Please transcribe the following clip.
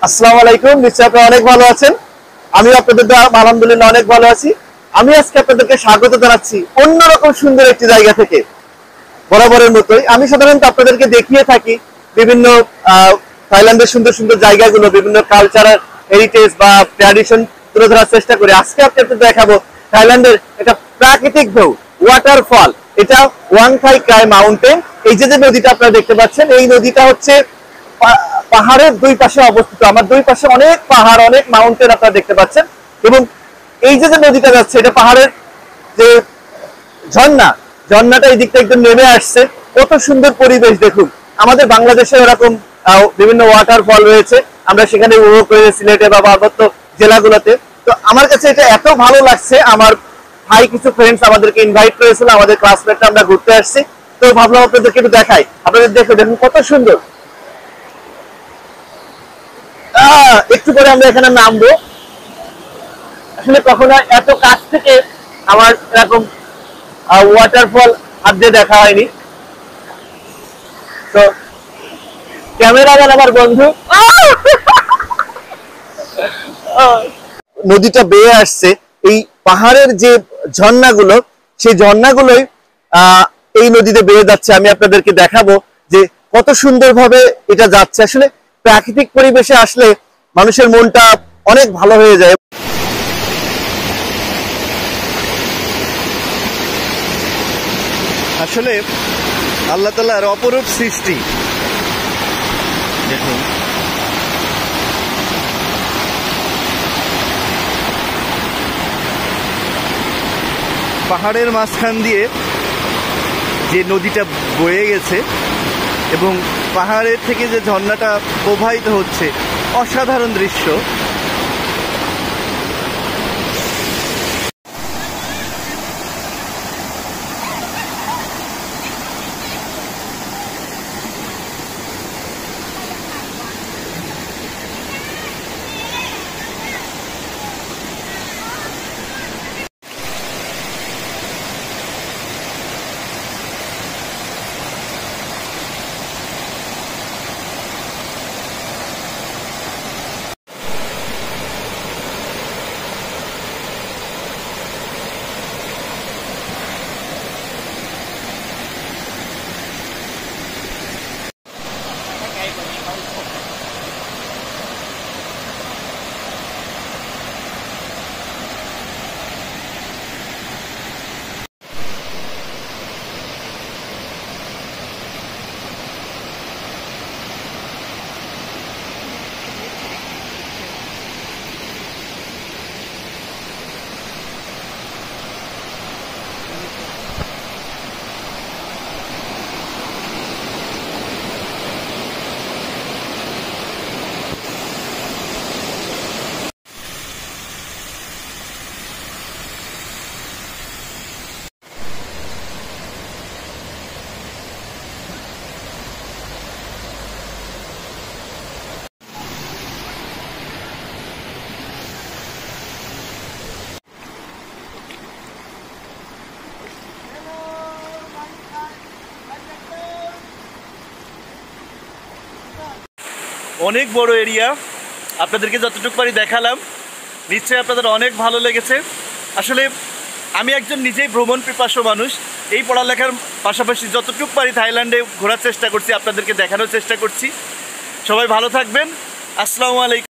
আসসালামু আলাইকুম। নিশ্চয়ই আপনারা অনেক ভালো আছেন। আমি আপনাদের আলহামদুলিল্লাহ অনেক ভালো আছি। আমি আজকে আপনাদেরকে স্বাগত জানাচ্ছি অন্যরকম সুন্দর একটি জায়গা থেকে। বরাবরের মতোই আমি সাধারণত আপনাদেরকে দেখিয়ে থাকি বিভিন্ন থাইল্যান্ডের সুন্দর সুন্দর জায়গাগুলো, বিভিন্ন কালচারাল হেরিটেজ বা ট্র্যাডিশন তুলে ধরার চেষ্টা করি। আজকে আপনাদের দেখাবো থাইল্যান্ডের একটা প্রাকৃতিক ঢেউ, ওয়াটারফল। এটা ওয়াং থাই ক্রাই মাউন্টেন। এই যে নদীটা আপনারা দেখতে পাচ্ছেন, এই নদীটা হচ্ছে পাহাড়ের দুই পাশে অবস্থিত। আমার দুই পাশে অনেক পাহাড়, অনেক মাউন্টেন আপনারা দেখতে পাচ্ছেন। এবং এই যে নদীটা যাচ্ছে, এটা পাহাড়ের যে ঝর্ণাটা এই দিকটা একদম নেমে আসছে। কত সুন্দর পরিবেশ দেখুন। আমাদের বাংলাদেশে এরকম বিভিন্ন ওয়াটারফল রয়েছে, আমরা সেখানে উপভোগ করেছি সিলেটে বা পার্বত্য জেলাগুলোতে। তো আমার কাছে এটা এত ভালো লাগছে, আমার ভাই কিছু ফ্রেন্ডস আমাদেরকে ইনভাইট করেছিল, আমাদের ক্লাসমেটটা আমরা ঘুরতে আসছি। তো ভাবলাম আপনাদেরকে একটু দেখাই। আপনাদের দেখুন কত সুন্দর। একটু পরে আমরা এখানে নামবো। আসলে কখনো এত কাছ থেকে আমার এরকম ওয়াটারফল হাত দিয়ে দেখা হয়নি। তো ক্যামেরাম্যান আমার বন্ধু, নদীটা বেয়ে আসছে। এই পাহাড়ের যে ঝর্ণাগুলো, সেই ঝর্ণাগুলোই এই নদীতে বেয়ে যাচ্ছে। আমি আপনাদেরকে দেখাবো যে কত সুন্দরভাবে এটা যাচ্ছে। আসলে প্রাকৃতিক পরিবেশে আসলে মানুষের মনটা অনেক ভালো হয়ে যায়। আসলে আল্লাহ তাআলার অপরূপ সৃষ্টি দেখুন। পাহাড়ের মাঝখান দিয়ে যে নদীটা বয়ে গেছে এবং পাহাড়ের থেকে যে ঝর্ণাটা প্রবাহিত হচ্ছে, অসাধারণ দৃশ্য। অনেক বড় এরিয়া, আপনাদেরকে যতটুকু পারি দেখালাম। নিশ্চয়ই আপনাদের অনেক ভালো লেগেছে। আসলে আমি একজন নিজেই ভ্রমণ পিপাসু মানুষ। এই পড়ালেখার পাশাপাশি যতটুকু পারি থাইল্যান্ডে ঘোরার চেষ্টা করছি, আপনাদেরকে দেখানোর চেষ্টা করছি। সবাই ভালো থাকবেন। আসসালামু আলাইকুম।